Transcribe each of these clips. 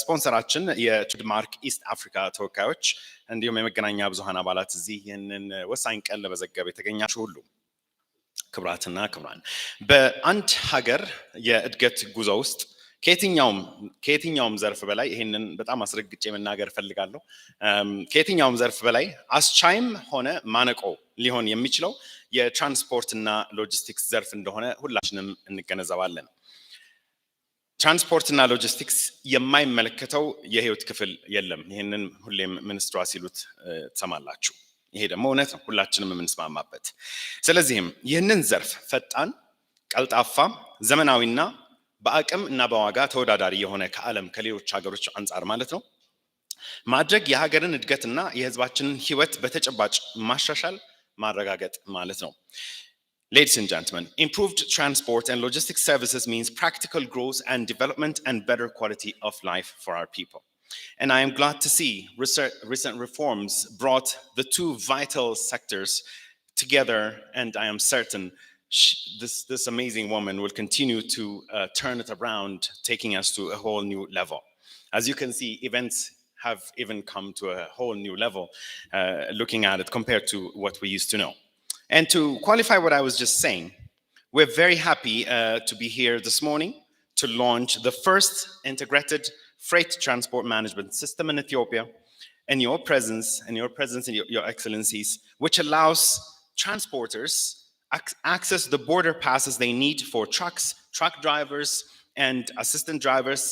ስፖንሰራችን የትሬድማርክ ኢስት አፍሪካ ተወካዮች እንዲሁም የመገናኛ ብዙሃን አባላት እዚህ ይህንን ወሳኝ ቀን ለመዘገብ የተገኛችሁ ሁሉ ክብራትና ክብራን በአንድ ሀገር የእድገት ጉዞ ውስጥ ከየትኛውም ዘርፍ በላይ ይሄንን በጣም አስረግጬ መናገር ፈልጋለሁ ከየትኛውም ዘርፍ በላይ አስቻይም ሆነ ማነቆ ሊሆን የሚችለው የትራንስፖርት እና ሎጂስቲክስ ዘርፍ እንደሆነ ሁላችንም እንገነዘባለን ትራንስፖርት እና ሎጂስቲክስ የማይመለከተው የህይወት ክፍል የለም ይሄንን ሁሌም ሚኒስትሯ ሲሉት ተሰማላችሁ ይሄ ደግሞ እውነት ነው ሁላችንም የምንስማማበት ስለዚህም ይህንን ዘርፍ ፈጣን ቀልጣፋ ዘመናዊና በአቅም እና በዋጋ ተወዳዳሪ የሆነ ከዓለም ከሌሎች ሀገሮች አንፃር ማለት ነው ማድረግ የሀገርን እድገትና የህዝባችንን ህይወት በተጨባጭ ማሻሻል ማረጋገጥ ማለት ነው Ladies and gentlemen, improved transport and logistics services means practical growth and development and better quality of life for our people. And I am glad to see recent reforms brought the two vital sectors together, and I am certain this amazing woman will continue to turn it around, taking us to a whole new level. As you can see, events have even come to a whole new level, looking at it compared to what we used to know. And to qualify what I was just saying, we're very happy to be here this morning to launch the first integrated freight transport management system in Ethiopia, and your presence and your excellencies, which allows transporters access the border passes they need for trucks, truck drivers, and assistant drivers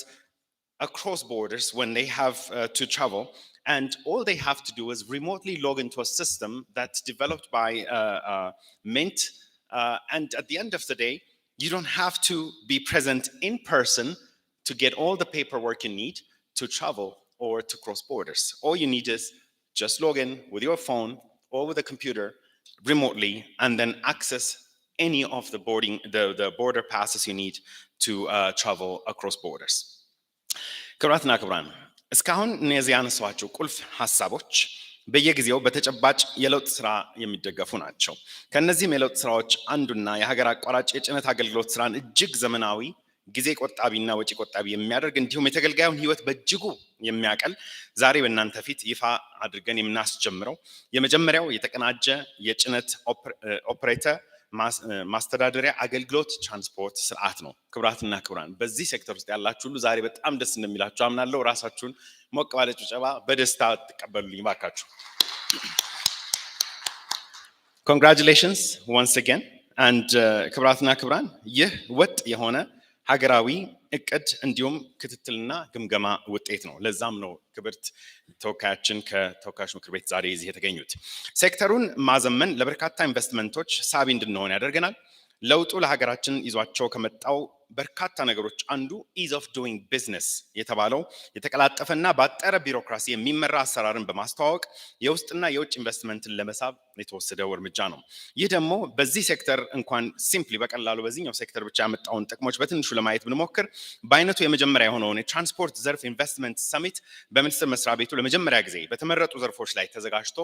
across borders when they have to travel. And all they have to do is remotely log into a system that's developed by Mint. And at the end of the day, you don't have to be present in person to get all the paperwork you need to travel or to cross borders. All you need is just log in with your phone or with a computer remotely and then access any of the border passes you need to travel across borders. ክብራትና ክብራን እስካሁን እነዚህ ያነሷቸው ቁልፍ ሐሳቦች በየጊዜው በተጨባጭ የለውጥ ስራ የሚደገፉ ናቸው ከነዚህም የለውጥ ስራዎች አንዱና የሀገር አቋራጭ የጭነት አገልግሎት ስራን እጅግ ዘመናዊ ጊዜ ቆጣቢና ወጪ ቆጣቢ የሚያደርግ እንዲሁም የተገልጋዩን ህይወት በእጅጉ የሚያቀል ዛሬ በእናንተ ፊት ይፋ አድርገን የምናስጀምረው የመጀመሪያው የተቀናጀ የጭነት ኦፕሬተር ማስተዳደሪያ አገልግሎት ትራንስፖርት ስርዓት ነው ክብራትና ክብራን በዚህ ሴክተር ውስጥ ያላችሁ ሁሉ ዛሬ በጣም ደስ እንደሚላችሁ አምናለሁ ራሳችሁን ሞቅ ባለ ጭብጨባ በደስታ ተቀበሉልኝ ባካችሁ Congratulations once again and ክብራትና ክብራን ይህ ወጥ የሆነ ሀገራዊ እቅድ እንዲሁም ክትትልና ግምገማ ውጤት ነው ለዛም ነው ክብርት ተወካያችን ከተወካዮች ምክር ቤት ዛሬ እዚህ የተገኙት ሴክተሩን ማዘመን ለበርካታ ኢንቨስትመንቶች ሳቢ እንድንሆን ያደርገናል ለውጡ ለሀገራችን ይዟቸው ከመጣው በርካታ ነገሮች አንዱ ease of doing business የተባለው የተቀላጠፈና ባጠረ ቢሮክራሲ የሚመራ አሰራርን በማስተዋወቅ የውስጥና የውጭ ኢንቨስትመንትን ለመሳብ የተወሰደው እርምጃ ነው ይህ ደግሞ በዚህ ሴክተር እንኳን ሲምፕሊ በቀላሉ በዚህኛው ሴክተር ብቻ ያመጣውን ጥቅሞች በትንሹ ለማየት ብንሞክር በአይነቱ የመጀመሪያ የሆነውን የትራንስፖርት ዘርፍ ኢንቨስትመንት ሰሚት በሚኒስትር መስሪያ ቤቱ ለመጀመሪያ ጊዜ በተመረጡ ዘርፎች ላይ ተዘጋጅቶ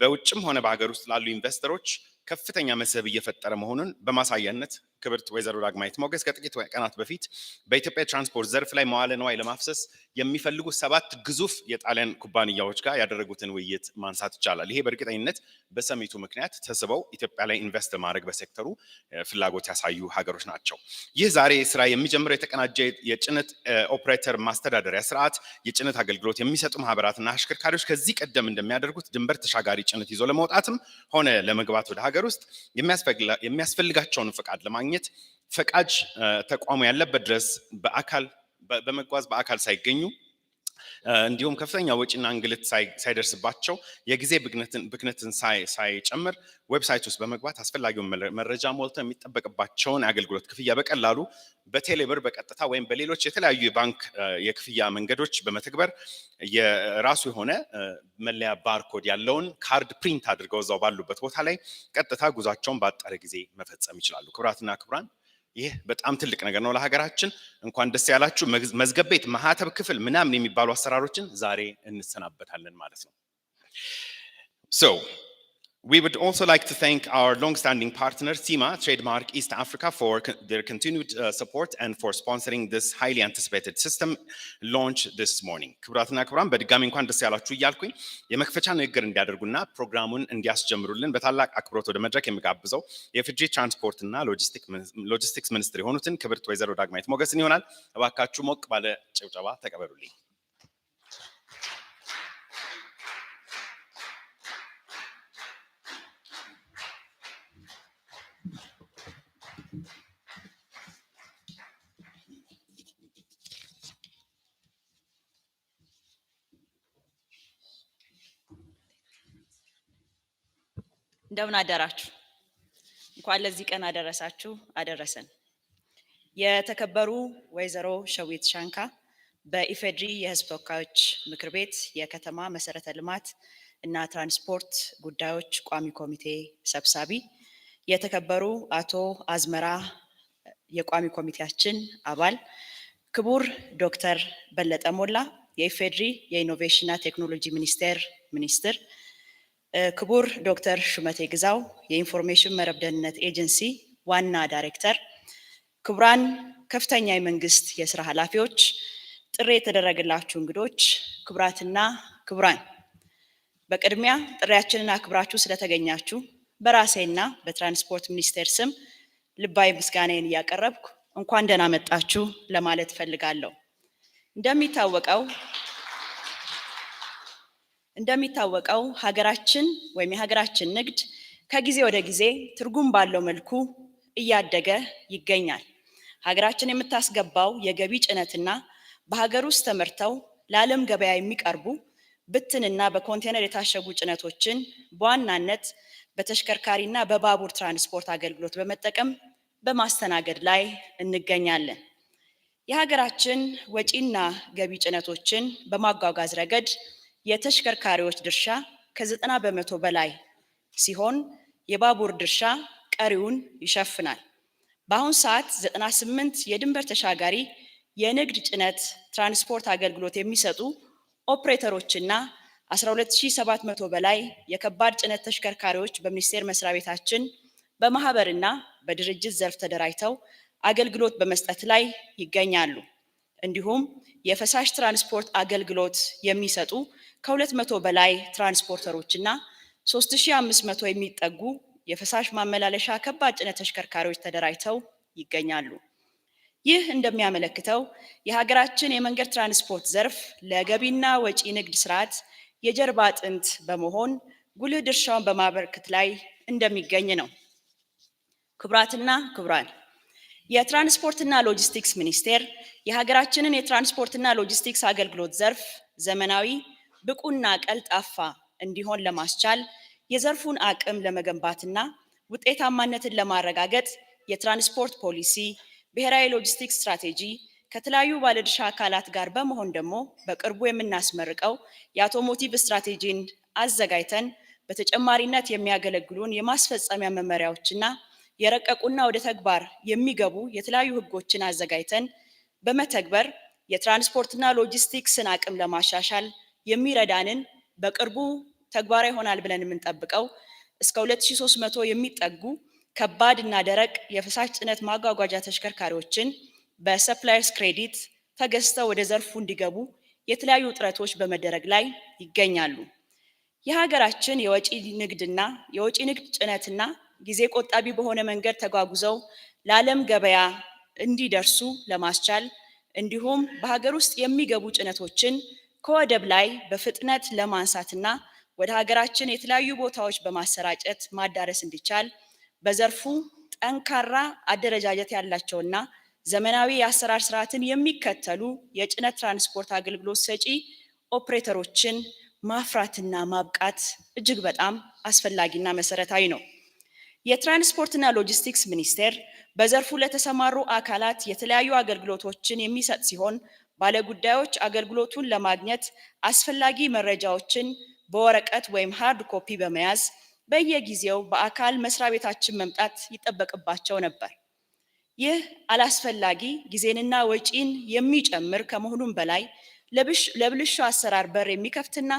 በውጭም ሆነ በሀገር ውስጥ ላሉ ኢንቨስተሮች ከፍተኛ መስህብ እየፈጠረ መሆኑን በማሳያነት ክብርት ወይዘሮ ዳግማዊት ሞገስ ከጥቂት ቀናት በፊት በኢትዮጵያ ትራንስፖርት ዘርፍ ላይ መዋለ ንዋይ ለማፍሰስ የሚፈልጉ 7 ግዙፍ የጣሊያን ኩባንያዎች ጋር ያደረጉትን ውይይት ማንሳት ይቻላል ይሄ በእርግጠኝነት በሰሚቱ ምክንያት ተስበው ኢትዮጵያ ላይ ኢንቨስት ማድረግ በሴክተሩ ፍላጎት ያሳዩ ሀገሮች ናቸው ይህ ዛሬ ስራ የሚጀምረው የተቀናጀ የጭነት ኦፕሬተር ማስተዳደሪያ ስርዓት የጭነት አገልግሎት የሚሰጡ ማህበራትና አሽከርካሪዎች ከዚህ ቀደም እንደሚያደርጉት ድንበር ተሻጋሪ ጭነት ይዞ ለመውጣትም ሆነ ለመግባት ወደ ሀገር ውስጥ የሚያስፈልጋቸውን ፍቃድ ለማግኘት ፈቃጅ ተቋሙ ያለበት ድረስ በመጓዝ በአካል ሳይገኙ እንዲሁም ከፍተኛ ወጪና እንግልት ሳይደርስባቸው የጊዜ ብክነትን ሳይጨምር ዌብሳይት ውስጥ በመግባት አስፈላጊውን መረጃ ሞልተው የሚጠበቅባቸውን አገልግሎት ክፍያ በቀላሉ በቴሌብር በቀጥታ ወይም በሌሎች የተለያዩ የባንክ የክፍያ መንገዶች በመተግበር የራሱ የሆነ መለያ ባርኮድ ያለውን ካርድ ፕሪንት አድርገው እዛው ባሉበት ቦታ ላይ ቀጥታ ጉዟቸውን ባጠረ ጊዜ መፈጸም ይችላሉ ክብራትና ክብራን ይህ በጣም ትልቅ ነገር ነው ለሀገራችን እንኳን ደስ ያላችሁ መዝገብ ቤት ማህተብ ክፍል ምናምን የሚባሉ አሰራሮችን ዛሬ እንሰናበታለን ማለት ነው So We would also like to thank our long-standing partner, SEMA Trademark East Africa, for their continued support and for sponsoring this highly anticipated system launch this morning. ክቡራትና ክቡራን በድጋሚ እንኳን ደስ ያላችሁ እያልኩኝ የመክፈቻ ንግግር እንዲያደርጉና ፕሮግራሙን እንዲያስጀምሩልን በታላቅ አክብሮት ወደ መድረክ የሚጋብዘው የኢፌዴሪ ትራንስፖርትና ሎጂስቲክስ ሚኒስትር የሆኑትን ክብርት ወይዘሮ ዳግማዊት ሞገስን ይሆናል። እባካችሁ ሞቅ ባለ ጭብጨባ ተቀበሉልኝ። እንደምን አደራችሁ። እንኳን ለዚህ ቀን አደረሳችሁ አደረሰን። የተከበሩ ወይዘሮ ሸዊት ሻንካ በኢፌዴሪ የሕዝብ ተወካዮች ምክር ቤት የከተማ መሰረተ ልማት እና ትራንስፖርት ጉዳዮች ቋሚ ኮሚቴ ሰብሳቢ፣ የተከበሩ አቶ አዝመራ የቋሚ ኮሚቴያችን አባል፣ ክቡር ዶክተር በለጠ ሞላ የኢፌዴሪ የኢኖቬሽንና ቴክኖሎጂ ሚኒስቴር ሚኒስትር፣ ክቡር ዶክተር ሹመቴ ግዛው የኢንፎርሜሽን መረብ ደህንነት ኤጀንሲ ዋና ዳይሬክተር፣ ክቡራን ከፍተኛ የመንግስት የስራ ኃላፊዎች፣ ጥሪ የተደረገላችሁ እንግዶች፣ ክቡራትና ክቡራን፣ በቅድሚያ ጥሪያችንን አክብራችሁ ስለተገኛችሁ በራሴና በትራንስፖርት ሚኒስቴር ስም ልባዊ ምስጋናዬን እያቀረብኩ እንኳን ደህና መጣችሁ ለማለት ፈልጋለሁ። እንደሚታወቀው ሀገራችን ወይም የሀገራችን ንግድ ከጊዜ ወደ ጊዜ ትርጉም ባለው መልኩ እያደገ ይገኛል። ሀገራችን የምታስገባው የገቢ ጭነትና በሀገር ውስጥ ተመርተው ለዓለም ገበያ የሚቀርቡ ብትንና በኮንቴነር የታሸጉ ጭነቶችን በዋናነት በተሽከርካሪና በባቡር ትራንስፖርት አገልግሎት በመጠቀም በማስተናገድ ላይ እንገኛለን። የሀገራችን ወጪና ገቢ ጭነቶችን በማጓጓዝ ረገድ የተሽከርካሪዎች ድርሻ ከ90 በመቶ በላይ ሲሆን የባቡር ድርሻ ቀሪውን ይሸፍናል። በአሁን ሰዓት 98 የድንበር ተሻጋሪ የንግድ ጭነት ትራንስፖርት አገልግሎት የሚሰጡ ኦፕሬተሮችና 12700 በላይ የከባድ ጭነት ተሽከርካሪዎች በሚኒስቴር መስሪያ ቤታችን በማህበርና በድርጅት ዘርፍ ተደራጅተው አገልግሎት በመስጠት ላይ ይገኛሉ። እንዲሁም የፈሳሽ ትራንስፖርት አገልግሎት የሚሰጡ ከ200 በላይ ትራንስፖርተሮችና 3500 የሚጠጉ የፈሳሽ ማመላለሻ ከባድ ጭነት ተሽከርካሪዎች ተደራጅተው ይገኛሉ። ይህ እንደሚያመለክተው የሀገራችን የመንገድ ትራንስፖርት ዘርፍ ለገቢና ወጪ ንግድ ስርዓት የጀርባ አጥንት በመሆን ጉልህ ድርሻውን በማበርከት ላይ እንደሚገኝ ነው። ክቡራትና ክቡራን፣ የትራንስፖርትና ሎጂስቲክስ ሚኒስቴር የሀገራችንን የትራንስፖርትና ሎጂስቲክስ አገልግሎት ዘርፍ ዘመናዊ፣ ብቁና ቀልጣፋ እንዲሆን ለማስቻል የዘርፉን አቅም ለመገንባትና ውጤታማነትን ለማረጋገጥ የትራንስፖርት ፖሊሲ፣ ብሔራዊ ሎጂስቲክስ ስትራቴጂ ከተለያዩ ባለድርሻ አካላት ጋር በመሆን ደግሞ በቅርቡ የምናስመርቀው የአውቶሞቲቭ ስትራቴጂን አዘጋጅተን በተጨማሪነት የሚያገለግሉን የማስፈጸሚያ መመሪያዎችና የረቀቁና ወደ ተግባር የሚገቡ የተለያዩ ህጎችን አዘጋጅተን በመተግበር የትራንስፖርትና ሎጂስቲክስን አቅም ለማሻሻል የሚረዳንን በቅርቡ ተግባራዊ ይሆናል ብለን የምንጠብቀው እስከ 2300 የሚጠጉ ከባድ እና ደረቅ የፈሳሽ ጭነት ማጓጓዣ ተሽከርካሪዎችን በሰፕላየርስ ክሬዲት ተገዝተው ወደ ዘርፉ እንዲገቡ የተለያዩ ጥረቶች በመደረግ ላይ ይገኛሉ። የሀገራችን የወጪ ንግድ ጭነትና ጊዜ ቆጣቢ በሆነ መንገድ ተጓጉዘው ለዓለም ገበያ እንዲደርሱ ለማስቻል እንዲሁም በሀገር ውስጥ የሚገቡ ጭነቶችን ከወደብ ላይ በፍጥነት ለማንሳትና ወደ ሀገራችን የተለያዩ ቦታዎች በማሰራጨት ማዳረስ እንዲቻል በዘርፉ ጠንካራ አደረጃጀት ያላቸውና ዘመናዊ የአሰራር ስርዓትን የሚከተሉ የጭነት ትራንስፖርት አገልግሎት ሰጪ ኦፕሬተሮችን ማፍራትና ማብቃት እጅግ በጣም አስፈላጊና መሰረታዊ ነው። የትራንስፖርትና ሎጂስቲክስ ሚኒስቴር በዘርፉ ለተሰማሩ አካላት የተለያዩ አገልግሎቶችን የሚሰጥ ሲሆን ባለጉዳዮች አገልግሎቱን ለማግኘት አስፈላጊ መረጃዎችን በወረቀት ወይም ሃርድ ኮፒ በመያዝ በየጊዜው በአካል መስሪያ ቤታችን መምጣት ይጠበቅባቸው ነበር። ይህ አላስፈላጊ ጊዜንና ወጪን የሚጨምር ከመሆኑም በላይ ለብልሹ አሰራር በር የሚከፍትና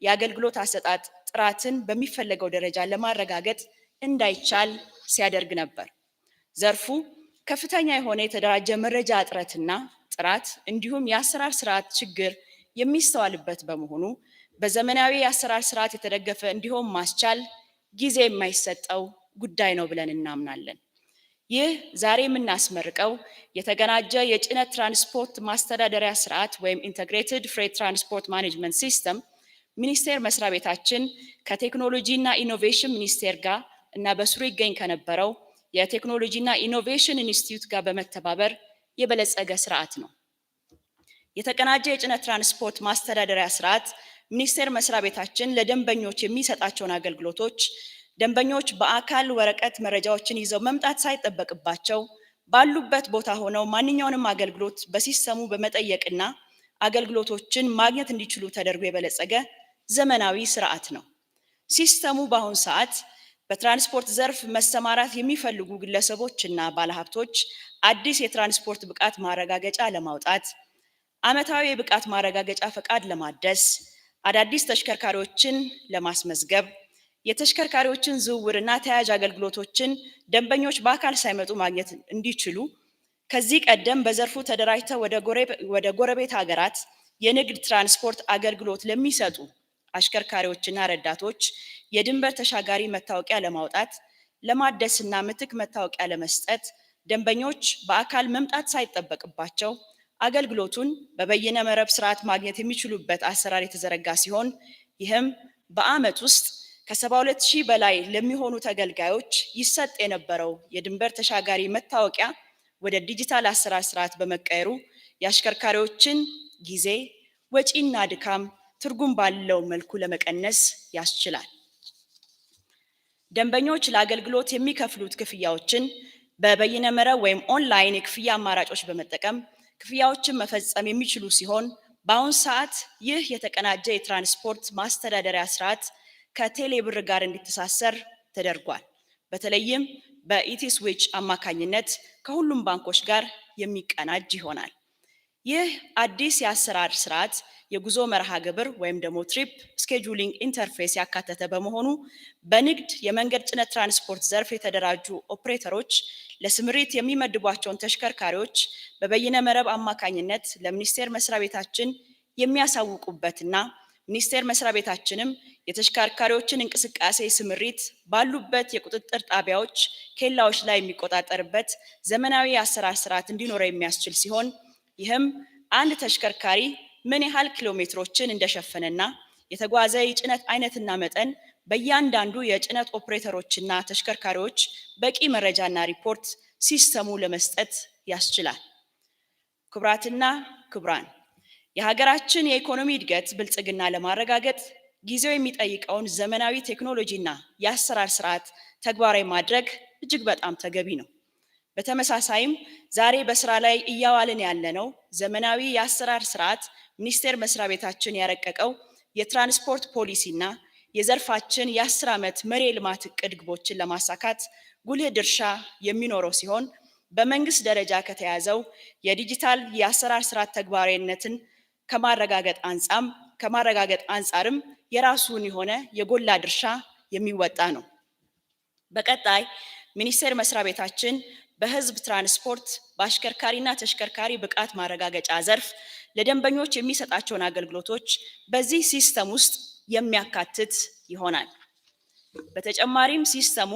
የአገልግሎት አሰጣጥ ጥራትን በሚፈለገው ደረጃ ለማረጋገጥ እንዳይቻል ሲያደርግ ነበር። ዘርፉ ከፍተኛ የሆነ የተደራጀ መረጃ እጥረትና ጥራት እንዲሁም የአሰራር ስርዓት ችግር የሚስተዋልበት በመሆኑ በዘመናዊ የአሰራር ስርዓት የተደገፈ እንዲሆን ማስቻል ጊዜ የማይሰጠው ጉዳይ ነው ብለን እናምናለን። ይህ ዛሬ የምናስመርቀው የተቀናጀ የጭነት ትራንስፖርት ማስተዳደሪያ ስርዓት ወይም ኢንተግሬትድ ፍሬት ትራንስፖርት ማኔጅመንት ሲስተም ሚኒስቴር መስሪያ ቤታችን ከቴክኖሎጂ እና ኢኖቬሽን ሚኒስቴር ጋር እና በስሩ ይገኝ ከነበረው የቴክኖሎጂ እና ኢኖቬሽን ኢንስቲትዩት ጋር በመተባበር የበለጸገ ስርዓት ነው። የተቀናጀ የጭነት ትራንስፖርት ማስተዳደሪያ ስርዓት ሚኒስቴር መስሪያ ቤታችን ለደንበኞች የሚሰጣቸውን አገልግሎቶች ደንበኞች በአካል ወረቀት መረጃዎችን ይዘው መምጣት ሳይጠበቅባቸው ባሉበት ቦታ ሆነው ማንኛውንም አገልግሎት በሲስተሙ በመጠየቅና አገልግሎቶችን ማግኘት እንዲችሉ ተደርጎ የበለጸገ ዘመናዊ ስርዓት ነው። ሲስተሙ በአሁኑ ሰዓት በትራንስፖርት ዘርፍ መሰማራት የሚፈልጉ ግለሰቦችና ባለሀብቶች አዲስ የትራንስፖርት ብቃት ማረጋገጫ ለማውጣት፣ ዓመታዊ የብቃት ማረጋገጫ ፈቃድ ለማደስ፣ አዳዲስ ተሽከርካሪዎችን ለማስመዝገብ፣ የተሽከርካሪዎችን ዝውውርና ተያያዥ አገልግሎቶችን ደንበኞች በአካል ሳይመጡ ማግኘት እንዲችሉ ከዚህ ቀደም በዘርፉ ተደራጅተው ወደ ጎረቤት ሀገራት የንግድ ትራንስፖርት አገልግሎት ለሚሰጡ አሽከርካሪዎችና ረዳቶች የድንበር ተሻጋሪ መታወቂያ ለማውጣት፣ ለማደስና ምትክ መታወቂያ ለመስጠት ደንበኞች በአካል መምጣት ሳይጠበቅባቸው አገልግሎቱን በበይነ መረብ ስርዓት ማግኘት የሚችሉበት አሰራር የተዘረጋ ሲሆን ይህም በዓመት ውስጥ ከ72,000 በላይ ለሚሆኑ ተገልጋዮች ይሰጥ የነበረው የድንበር ተሻጋሪ መታወቂያ ወደ ዲጂታል አሰራር ስርዓት በመቀየሩ የአሽከርካሪዎችን ጊዜ፣ ወጪና ድካም ትርጉም ባለው መልኩ ለመቀነስ ያስችላል። ደንበኞች ለአገልግሎት የሚከፍሉት ክፍያዎችን በበይነ መረብ ወይም ኦንላይን የክፍያ አማራጮች በመጠቀም ክፍያዎችን መፈጸም የሚችሉ ሲሆን በአሁኑ ሰዓት ይህ የተቀናጀ የትራንስፖርት ማስተዳደሪያ ስርዓት ከቴሌ ብር ጋር እንዲተሳሰር ተደርጓል። በተለይም በኢቲስዊች አማካኝነት ከሁሉም ባንኮች ጋር የሚቀናጅ ይሆናል። ይህ አዲስ የአሰራር ስርዓት የጉዞ መርሃ ግብር ወይም ደግሞ ትሪፕ ስኬጁሊንግ ኢንተርፌስ ያካተተ በመሆኑ በንግድ የመንገድ ጭነት ትራንስፖርት ዘርፍ የተደራጁ ኦፕሬተሮች ለስምሪት የሚመድቧቸውን ተሽከርካሪዎች በበይነ መረብ አማካኝነት ለሚኒስቴር መስሪያ ቤታችን የሚያሳውቁበትና ሚኒስቴር መስሪያ ቤታችንም የተሽከርካሪዎችን እንቅስቃሴ ስምሪት ባሉበት የቁጥጥር ጣቢያዎች፣ ኬላዎች ላይ የሚቆጣጠርበት ዘመናዊ የአሰራር ስርዓት እንዲኖረው የሚያስችል ሲሆን ይህም አንድ ተሽከርካሪ ምን ያህል ኪሎ ሜትሮችን እንደሸፈነና የተጓዘ የጭነት አይነትና መጠን በእያንዳንዱ የጭነት ኦፕሬተሮችና ተሽከርካሪዎች በቂ መረጃና ሪፖርት ሲስተሙ ለመስጠት ያስችላል። ክቡራትና ክቡራን፣ የሀገራችን የኢኮኖሚ እድገት ብልጽግና ለማረጋገጥ ጊዜው የሚጠይቀውን ዘመናዊ ቴክኖሎጂና የአሰራር ስርዓት ተግባራዊ ማድረግ እጅግ በጣም ተገቢ ነው። በተመሳሳይም ዛሬ በስራ ላይ እያዋልን ያለነው ዘመናዊ የአሰራር ስርዓት ሚኒስቴር መስሪያ ቤታችን ያረቀቀው የትራንስፖርት ፖሊሲና የዘርፋችን የ10 ዓመት መሪ ልማት እቅድ ግቦችን ለማሳካት ጉልህ ድርሻ የሚኖረው ሲሆን በመንግስት ደረጃ ከተያዘው የዲጂታል የአሰራር ስርዓት ተግባራዊነትን ከማረጋገጥ አንጻርም የራሱን የሆነ የጎላ ድርሻ የሚወጣ ነው። በቀጣይ ሚኒስቴር መስሪያ ቤታችን በህዝብ ትራንስፖርት በአሽከርካሪና ተሽከርካሪ ብቃት ማረጋገጫ ዘርፍ ለደንበኞች የሚሰጣቸውን አገልግሎቶች በዚህ ሲስተም ውስጥ የሚያካትት ይሆናል። በተጨማሪም ሲስተሙ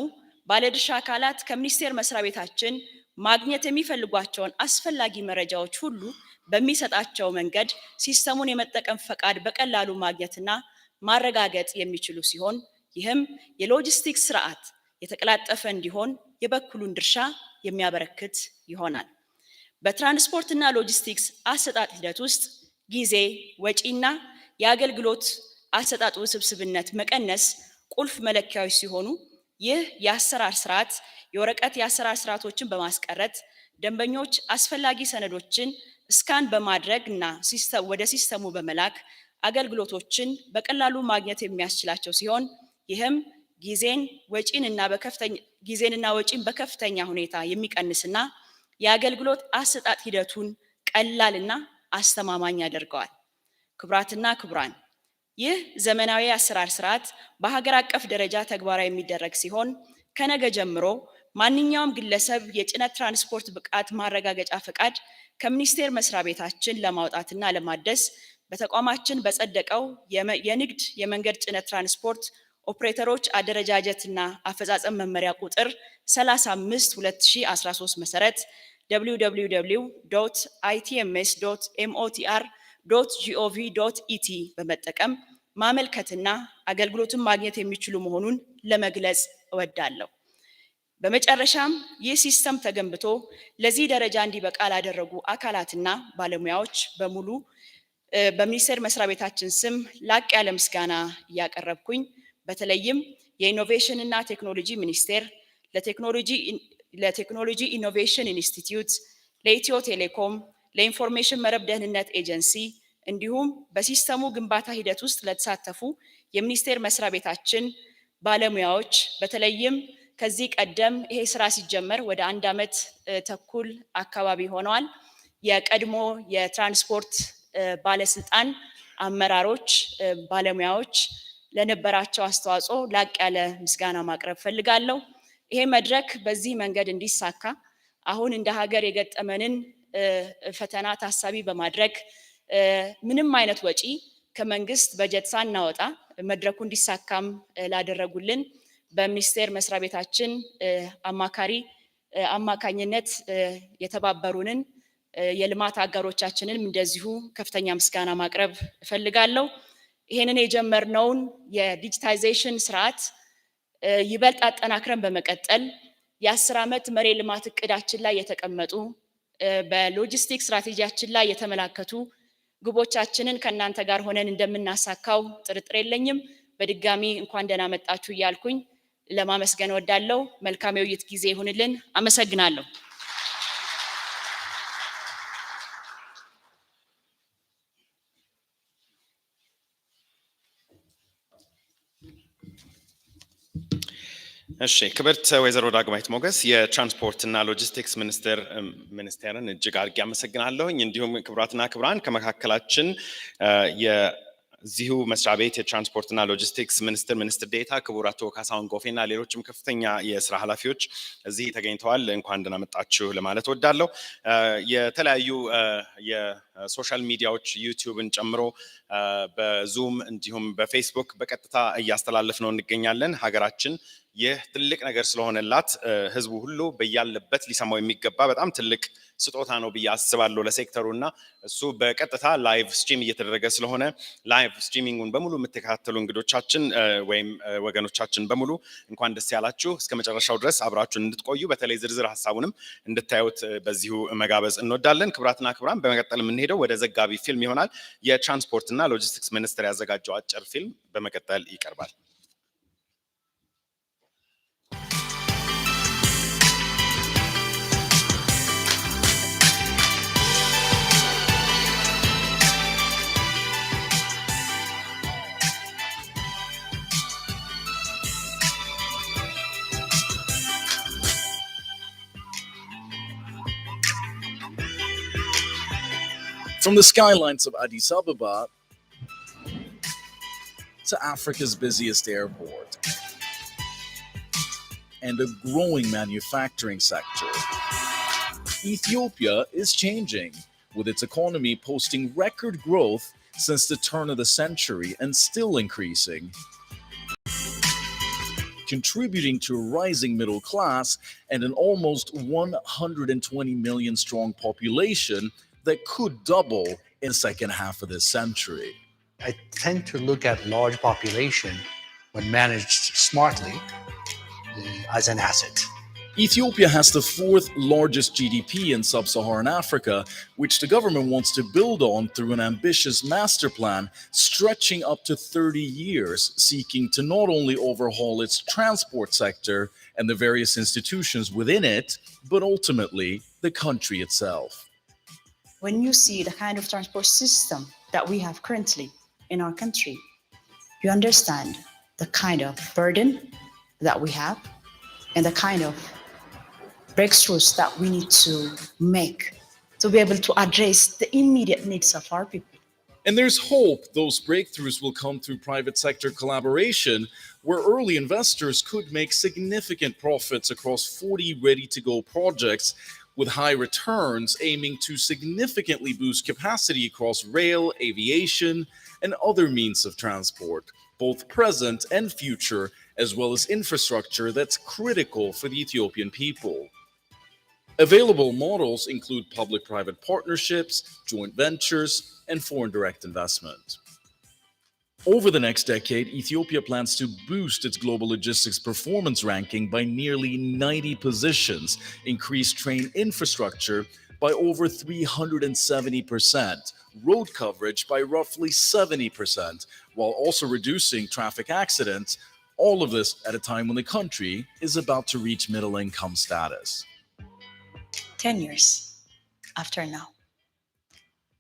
ባለድርሻ አካላት ከሚኒስቴር መስሪያ ቤታችን ማግኘት የሚፈልጓቸውን አስፈላጊ መረጃዎች ሁሉ በሚሰጣቸው መንገድ ሲስተሙን የመጠቀም ፈቃድ በቀላሉ ማግኘትና ማረጋገጥ የሚችሉ ሲሆን ይህም የሎጂስቲክስ ስርዓት የተቀላጠፈ እንዲሆን የበኩሉን ድርሻ የሚያበረክት ይሆናል። በትራንስፖርትና ሎጂስቲክስ አሰጣጥ ሂደት ውስጥ ጊዜ፣ ወጪና የአገልግሎት አሰጣጥ ውስብስብነት መቀነስ ቁልፍ መለኪያዎች ሲሆኑ ይህ የአሰራር ስርዓት የወረቀት የአሰራር ስርዓቶችን በማስቀረት ደንበኞች አስፈላጊ ሰነዶችን ስካን በማድረግ እና ወደ ሲስተሙ በመላክ አገልግሎቶችን በቀላሉ ማግኘት የሚያስችላቸው ሲሆን ይህም ጊዜንና ወጪን በከፍተኛ ሁኔታ የሚቀንስና የአገልግሎት አሰጣጥ ሂደቱን ቀላልና አስተማማኝ ያደርገዋል። ክቡራትና ክቡራን፣ ይህ ዘመናዊ አሰራር ስርዓት በሀገር አቀፍ ደረጃ ተግባራዊ የሚደረግ ሲሆን ከነገ ጀምሮ ማንኛውም ግለሰብ የጭነት ትራንስፖርት ብቃት ማረጋገጫ ፈቃድ ከሚኒስቴር መስሪያ ቤታችን ለማውጣትና ለማደስ በተቋማችን በጸደቀው የንግድ የመንገድ ጭነት ትራንስፖርት ኦፕሬተሮች አደረጃጀትና አፈጻጸም መመሪያ ቁጥር 35/2013 መሰረት www.itms.motr.gov.et በመጠቀም ማመልከትና አገልግሎትን ማግኘት የሚችሉ መሆኑን ለመግለጽ እወዳለሁ። በመጨረሻም ይህ ሲስተም ተገንብቶ ለዚህ ደረጃ እንዲበቃ ላደረጉ አካላትና ባለሙያዎች በሙሉ በሚኒስቴር መስሪያ ቤታችን ስም ላቅ ያለ ምስጋና እያቀረብኩኝ በተለይም የኢኖቬሽን እና ቴክኖሎጂ ሚኒስቴር፣ ለቴክኖሎጂ ኢኖቬሽን ኢንስቲትዩት፣ ለኢትዮ ቴሌኮም፣ ለኢንፎርሜሽን መረብ ደህንነት ኤጀንሲ እንዲሁም በሲስተሙ ግንባታ ሂደት ውስጥ ለተሳተፉ የሚኒስቴር መስሪያ ቤታችን ባለሙያዎች በተለይም ከዚህ ቀደም ይሄ ስራ ሲጀመር ወደ 1 ዓመት ተኩል አካባቢ ሆነዋል የቀድሞ የትራንስፖርት ባለስልጣን አመራሮች፣ ባለሙያዎች ለነበራቸው አስተዋጽኦ ላቅ ያለ ምስጋና ማቅረብ ፈልጋለሁ። ይሄ መድረክ በዚህ መንገድ እንዲሳካ አሁን እንደ ሀገር የገጠመንን ፈተና ታሳቢ በማድረግ ምንም አይነት ወጪ ከመንግስት በጀት ሳናወጣ መድረኩ እንዲሳካም ላደረጉልን በሚኒስቴር መስሪያ ቤታችን አማካኝነት የተባበሩንን የልማት አጋሮቻችንን እንደዚሁ ከፍተኛ ምስጋና ማቅረብ እፈልጋለሁ። ይሄንን የጀመርነውን የዲጂታይዜሽን ስርዓት ይበልጥ አጠናክረን በመቀጠል የ10 ዓመት መሪ ልማት እቅዳችን ላይ የተቀመጡ በሎጂስቲክስ ስትራቴጂያችን ላይ የተመላከቱ ግቦቻችንን ከእናንተ ጋር ሆነን እንደምናሳካው ጥርጥር የለኝም። በድጋሚ እንኳን ደህና መጣችሁ እያልኩኝ ለማመስገን እወዳለሁ። መልካም የውይይት ጊዜ ይሁንልን። አመሰግናለሁ። እሺ፣ ክብርት ወይዘሮ ዳግማዊት ሞገስ የትራንስፖርትና ሎጂስቲክስ ሚኒስቴርን እጅግ አድርጌ አመሰግናለሁኝ። እንዲሁም ክቡራትና ክቡራን ከመካከላችን የዚሁ መስሪያ ቤት የትራንስፖርትና ሎጂስቲክስ ሚኒስትር ዴኤታ ክቡር አቶ ካሳሁን ጎፌና ሌሎችም ከፍተኛ የስራ ኃላፊዎች እዚህ ተገኝተዋል። እንኳን ደህና መጣችሁ ለማለት እወዳለሁ። የተለያዩ የሶሻል ሚዲያዎች ዩቲዩብን ጨምሮ በዙም እንዲሁም በፌስቡክ በቀጥታ እያስተላለፍነው እንገኛለን። ሀገራችን ይህ ትልቅ ነገር ስለሆነላት ህዝቡ ሁሉ በያለበት ሊሰማው የሚገባ በጣም ትልቅ ስጦታ ነው ብዬ አስባለሁ ለሴክተሩና እሱ በቀጥታ ላይቭ ስትሪም እየተደረገ ስለሆነ ላይቭ ስትሪሚንጉን በሙሉ የምትከታተሉ እንግዶቻችን ወይም ወገኖቻችን በሙሉ እንኳን ደስ ያላችሁ። እስከ መጨረሻው ድረስ አብራችሁን እንድትቆዩ በተለይ ዝርዝር ሀሳቡንም እንድታዩት በዚሁ መጋበዝ እንወዳለን። ክቡራትና ክቡራን በመቀጠል የምንሄደው ወደ ዘጋቢ ፊልም ይሆናል። የትራንስፖርትና ሎጂስቲክስ ሚኒስቴር ያዘጋጀው አጭር ፊልም በመቀጠል ይቀርባል። From the skylines of Addis Ababa to Africa's busiest airport and a growing manufacturing sector, Ethiopia is changing, with its economy posting record growth since the turn of the century and still increasing, contributing to a rising middle class and an almost 120 million strong population that could double in the second half of this century. I tend to look at large population when managed smartly as an asset. Ethiopia has the 4th largest GDP in sub-Saharan Africa, which the government wants to build on through an ambitious master plan stretching up to 30 years, seeking to not only overhaul its transport sector and the various institutions within it, but ultimately the country itself. When you see the kind of transport system that we have currently in our country, you understand the kind of burden that we have and the kind of breakthroughs that we need to make to be able to address the immediate needs of our people. And there's hope those breakthroughs will come through private sector collaboration, where early investors could make significant profits across 40 ready-to-go projects with high returns, aiming to significantly boost capacity across rail, aviation, and other means of transport, both present and future, as well as infrastructure that's critical for the Ethiopian people. Available models include public-private partnerships, joint ventures, and foreign direct investment. Over the next decade, Ethiopia plans to boost its global logistics performance ranking by nearly 90 positions, increase train infrastructure by over 370%, road coverage by roughly 70%, while also reducing traffic accidents, all of this at a time when the country is about to reach middle income status. 10 years after now,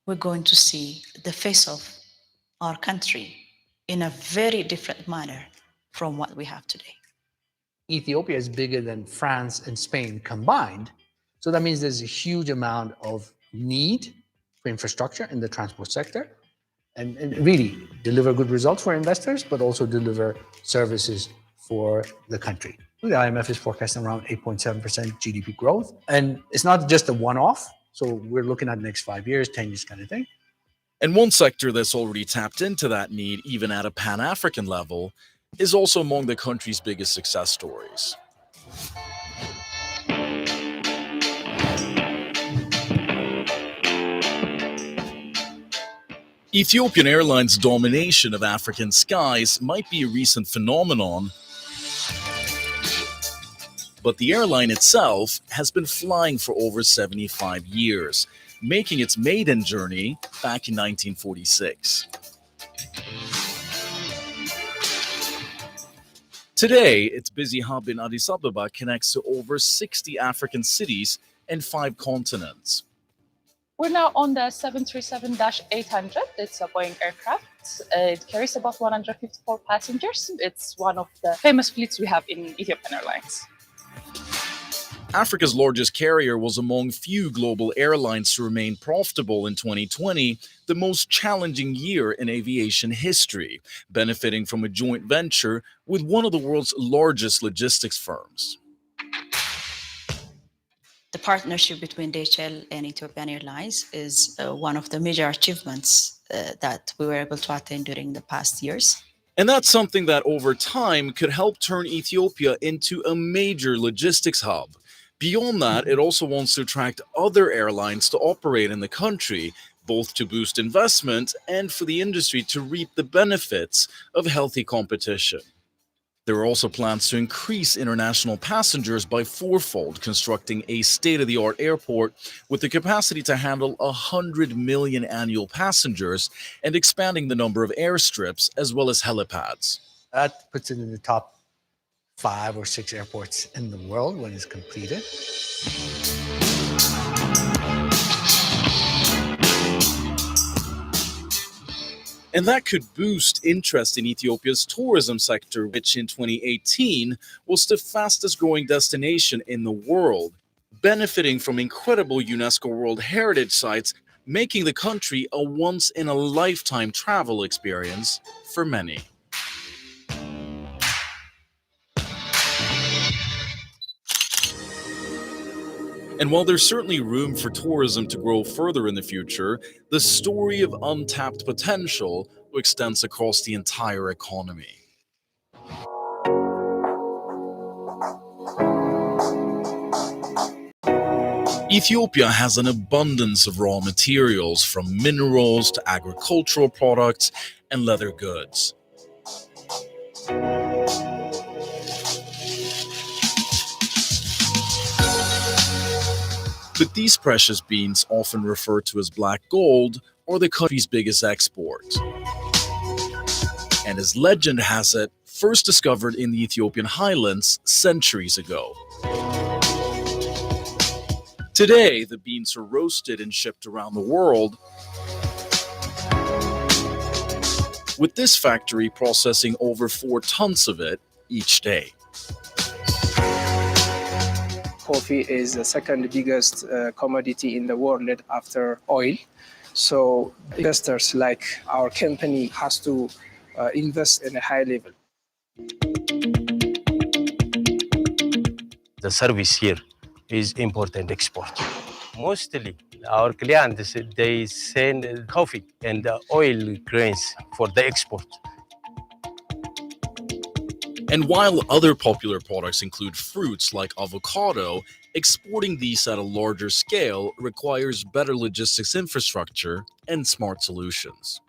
we're going to see the face of our country in a very different manner from what we have today. Ethiopia is bigger than France and Spain combined. So that means there's a huge amount of need for infrastructure in the transport sector and really deliver good results for investors, but also deliver services for the country. The IMF is forecasting around 8.7% GDP growth. And it's not just a one-off. So we're looking at the next 5 years, 10 years kind of thing. And one sector that's already tapped into that need, even at a Pan-African level, is also among the country's biggest success stories. Ethiopian Airlines' domination of African skies might be a recent phenomenon, but the airline itself has been flying for over 75 years, making its maiden journey back in 1946. Today, its busy hub in Addis Ababa connects to over 60 African cities and 5 continents. We're now on the 737-800. It's a Boeing aircraft. It carries about 154 passengers. It's one of the famous fleets we have in Ethiopian Airlines. Africa's largest carrier was among few global airlines to remain profitable in 2020, the most challenging year in aviation history, benefiting from a joint venture with one of the world's largest logistics firms. The partnership between DHL and Ethiopian Airlines is one of the major achievements that we were able to attain during the past years. And that's something that over time could help turn Ethiopia into a major logistics hub. Beyond that, it also wants to attract other airlines to operate in the country, both to boost investment and for the industry to reap the benefits of healthy competition. There are also plans to increase international passengers by fourfold, constructing a state-of-the-art airport with the capacity to handle 100 million annual passengers and expanding the number of airstrips as well as helipads. That puts it in the top 5 or 6 airports in the world when it's completed. And that could boost interest in Ethiopia's tourism sector, which in 2018 was the fastest growing destination in the world, benefiting from incredible UNESCO World Heritage sites, making the country a once-in-a-lifetime travel experience for many. And while there's certainly room for tourism to grow further in the future, the story of untapped potential extends across the entire economy. Ethiopia has an abundance of raw materials, from minerals to agricultural products and leather goods. But these precious beans, often referred to as black gold, are the country's biggest export. And as legend has it, first discovered in the Ethiopian highlands centuries ago. Today, the beans are roasted and shipped around the world, with this factory processing over 4 tons of it each day. Coffee is the second biggest commodity in the world after oil. So investors like our company has to invest in a high level. The service here is import and export. Mostly our clients, they send coffee and oil grains for the export. And while other popular products include fruits like avocado, exporting these at a larger scale requires better logistics infrastructure and smart solutions.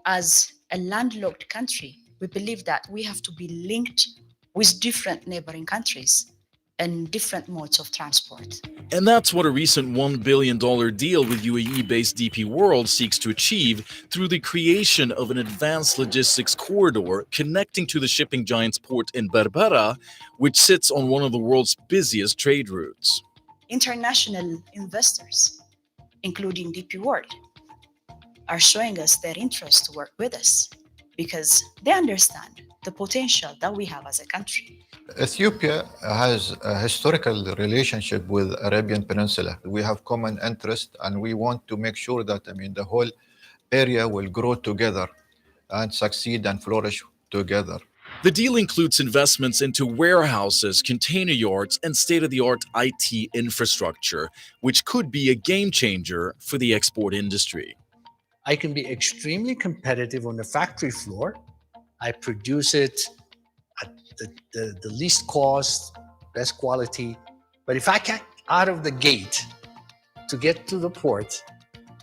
As a landlocked country, we believe that we have to be linked with different neighboring countries and different modes of transport. And that's what a recent $1 billion deal with UAE-based DP World seeks to achieve through the creation of an advanced logistics corridor connecting to the shipping giant's port in Berbera, which sits on one of the world's busiest trade routes. International investors, including DP World, are showing us their interest to work with us because they understand the potential that we have as a country. Ethiopia has a historical relationship with Arabian Peninsula. We have common interest, and we want to make sure that the whole area will grow together and succeed and flourish together. The deal includes investments into warehouses, container yards, and state-of-the-art IT infrastructure, which could be a game changer for the export industry. I can be extremely competitive on the factory floor. I produce it at the least cost, best quality. But if I can't out of the gate to get to the port,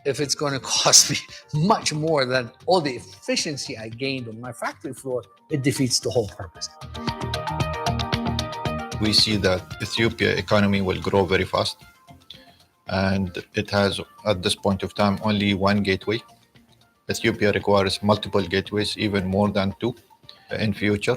if it's going to cost me much more than all the efficiency I gained on my factory floor, it defeats the whole purpose. We see that Ethiopia economy will grow very fast, and it has at this point of time only one gateway. Ethiopia requires multiple gateways, even more than two in future.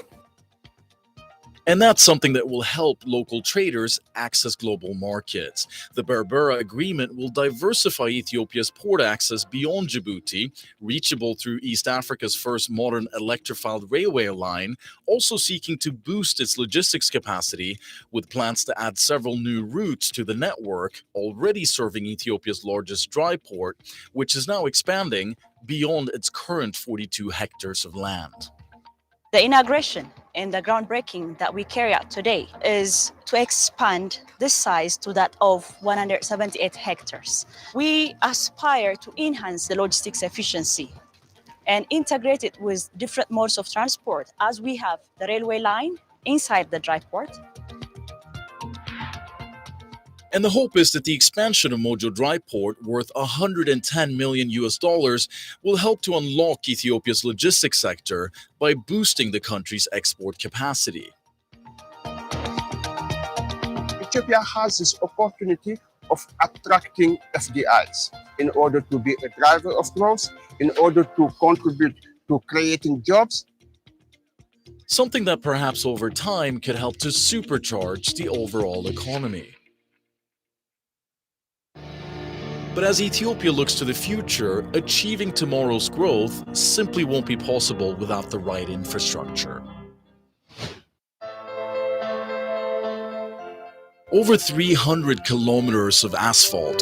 And that's something that will help local traders access global markets. The Berbera Agreement will diversify Ethiopia's port access beyond Djibouti, reachable through East Africa's first modern electrified railway line, also seeking to boost its logistics capacity with plans to add several new routes to the network, already serving Ethiopia's largest dry port, which is now expanding beyond its current 42 hectares of land. The inauguration and the groundbreaking that we carry out today is to expand this size to that of 178 hectares. We aspire to enhance the logistics efficiency and integrate it with different modes of transport, as we have the railway line inside the dry port. And the hope is that the expansion of Mojo Dry Port, worth $110 million, will help to unlock Ethiopia's logistics sector by boosting the country's export capacity. Ethiopia has this opportunity of attracting FDIs in order to be a driver of growth, in order to contribute to creating jobs. Something that perhaps over time could help to supercharge the overall economy. But as Ethiopia looks to the future, achieving tomorrow's growth simply won't be possible without the right infrastructure. Over 300 kilometers of asphalt,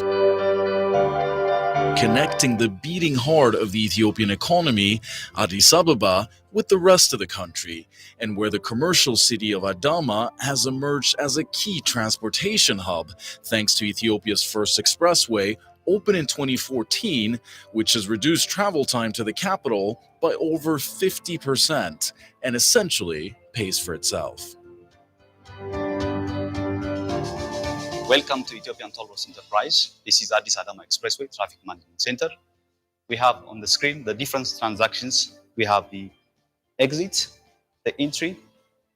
connecting the beating heart of the Ethiopian economy, Addis Ababa, with the rest of the country, and where the commercial city of Adama has emerged as a key transportation hub thanks to Ethiopia's first expressway, open in 2014, which has reduced travel time to the capital by over 50% and essentially pays for itself. Welcome to Ethiopian Toll Roads Enterprise. This is Addis Adama Expressway Traffic Management Center. We have on the screen the different transactions. We have the exit, the entry,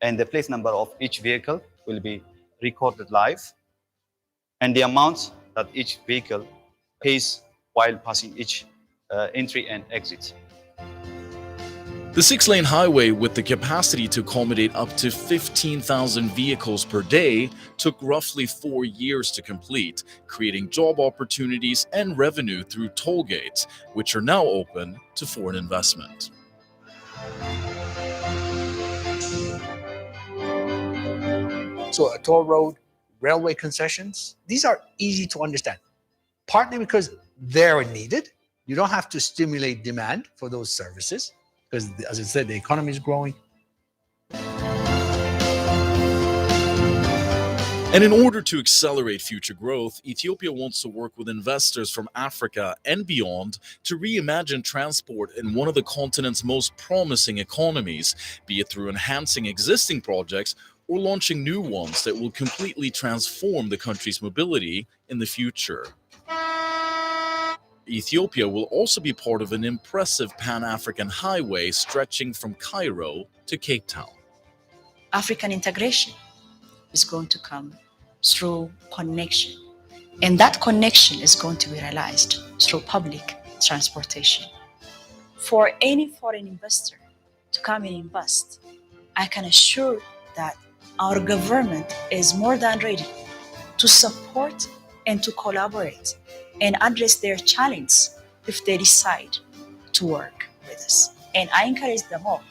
and the plate number of each vehicle will be recorded live, and the amount that each vehicle pays while passing each entry and exit. The 6-lane highway, with the capacity to accommodate up to 15,000 vehicles per day, took roughly 4 years to complete, creating job opportunities and revenue through toll gates, which are now open to foreign investment. So a toll road, railway concessions, these are easy to understand, partly because they're needed, You don't have to stimulate demand for those services because, as I said, the economy is growing. And in order to accelerate future growth, Ethiopia wants to work with investors from Africa and beyond to reimagine transport in one of the continent's most promising economies, be it through enhancing existing projects or launching new ones that will completely transform the country's mobility in the future. Ethiopia will also be part of an impressive Pan-African highway stretching from Cairo to Cape Town. African integration is going to come through connection. And that connection is going to be realized through public transportation. For any foreign investor to come and invest, I can assure that our government is more than ready to support and to collaborate and address their challenge if they decide to work with us. And I encourage them all